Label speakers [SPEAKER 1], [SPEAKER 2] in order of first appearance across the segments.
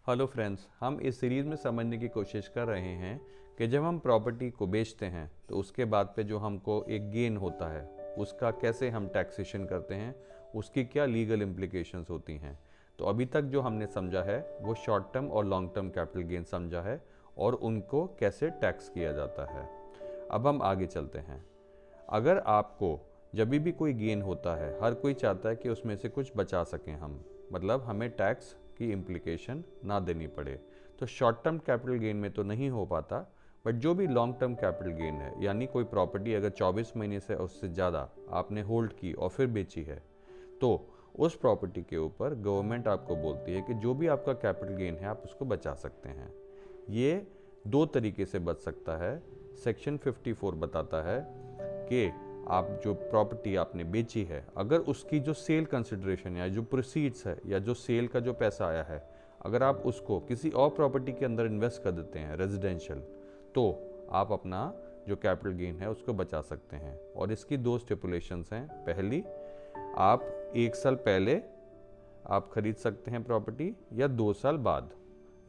[SPEAKER 1] Hello friends, हम इस series में समझने की कोशिश कर रहे हैं कि जब हम प्रॉपर्टी को बेचते हैं तो उसके बाद पे जो हमको एक गेन होता है उसका कैसे हम टैक्सेशन करते हैं, उसकी क्या लीगल इम्प्लिकेशंस होती हैं। तो अभी तक जो हमने समझा है वो शॉर्ट टर्म और लॉन्ग टर्म कैपिटल गेन समझा है और उनको कैसे टैक्स किया जाता है। अब हम आगे चलते हैं। अगर आपको जब भी कोई गेन होता है, हर कोई चाहता है कि उसमें से कुछ बचा सकें हम, मतलब हमें टैक्स की इम्प्लीकेशन ना देनी पड़े। तो शॉर्ट टर्म कैपिटल गेन में तो नहीं हो पाता, बट जो भी लॉन्ग टर्म कैपिटल गेन है, यानी कोई प्रॉपर्टी अगर 24 महीने से उससे ज़्यादा आपने होल्ड की और फिर बेची है, तो उस प्रॉपर्टी के ऊपर गवर्नमेंट आपको बोलती है कि जो भी आपका कैपिटल गेन है आप उसको बचा सकते हैं। ये दो तरीके से बच सकता है। सेक्शन 54 बताता है कि आप जो प्रॉपर्टी आपने बेची है, अगर उसकी जो सेल कंसिडरेशन या जो प्रोसीड्स है या जो सेल का जो पैसा आया है, अगर आप उसको किसी और प्रॉपर्टी के अंदर इन्वेस्ट कर देते हैं रेजिडेंशियल, तो आप अपना जो कैपिटल गेन है उसको बचा सकते हैं। और इसकी दो स्टिपुलेशंस हैं। पहली, आप 1 साल पहले आप खरीद सकते हैं प्रॉपर्टी या 2 साल बाद।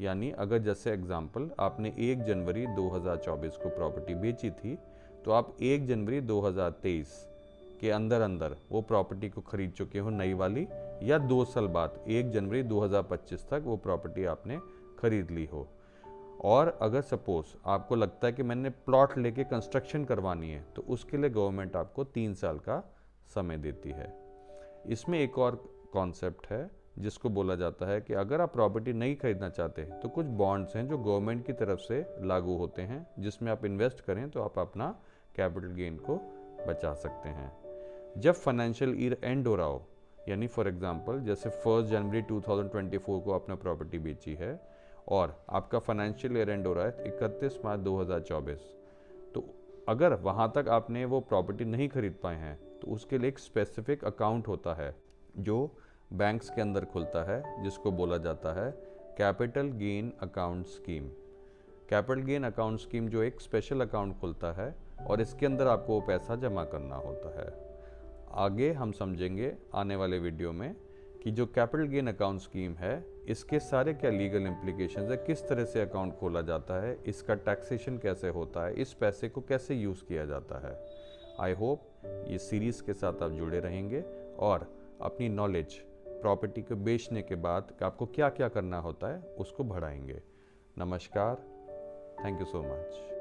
[SPEAKER 1] यानी अगर जैसे एग्जांपल आपने 1 जनवरी 2024 को प्रॉपर्टी बेची थी, तो आप 1 जनवरी 2023 के अंदर अंदर वो प्रॉपर्टी को खरीद चुके हो नई वाली, या 2 साल बाद 1 जनवरी 2025 तक वो प्रॉपर्टी आपने खरीद ली हो। और अगर सपोज आपको लगता है कि मैंने प्लॉट लेके कंस्ट्रक्शन करवानी है, तो उसके लिए गवर्नमेंट आपको 3 साल का समय देती है। इसमें एक और कॉन्सेप्ट है जिसको बोला जाता है कि अगर आप प्रॉपर्टी नहीं खरीदना चाहते तो कुछ बॉन्ड्स हैं जो गवर्नमेंट की तरफ से लागू होते हैं, जिसमें आप इन्वेस्ट करें तो आप अपना कैपिटल गेन को बचा सकते हैं। जब फाइनेंशियल ईयर एंड हो रहा हो, यानी फॉर एग्जांपल जैसे 1 जनवरी 2024 को आपने प्रॉपर्टी बेची है और आपका फाइनेंशियल ईयर एंड हो रहा है 31 मार्च 2024, तो अगर वहाँ तक आपने वो प्रॉपर्टी नहीं खरीद पाए हैं तो उसके लिए एक स्पेसिफिक अकाउंट होता है जो बैंक्स के अंदर खुलता है, जिसको बोला जाता है capital gain account scheme. Capital gain account scheme जो एक स्पेशल अकाउंट खुलता है और इसके अंदर आपको वो पैसा जमा करना होता है। आगे हम समझेंगे आने वाले वीडियो में कि जो कैपिटल गेन अकाउंट स्कीम है, इसके सारे क्या लीगल इम्प्लीकेशंस है, किस तरह से अकाउंट खोला जाता है, इसका टैक्सेशन कैसे होता है, इस पैसे को कैसे यूज़ किया जाता है। आई होप ये सीरीज़ के साथ आप जुड़े रहेंगे और अपनी नॉलेज प्रॉपर्टी को बेचने के बाद आपको क्या क्या करना होता है उसको बढ़ाएंगे। नमस्कार, थैंक यू सो मच।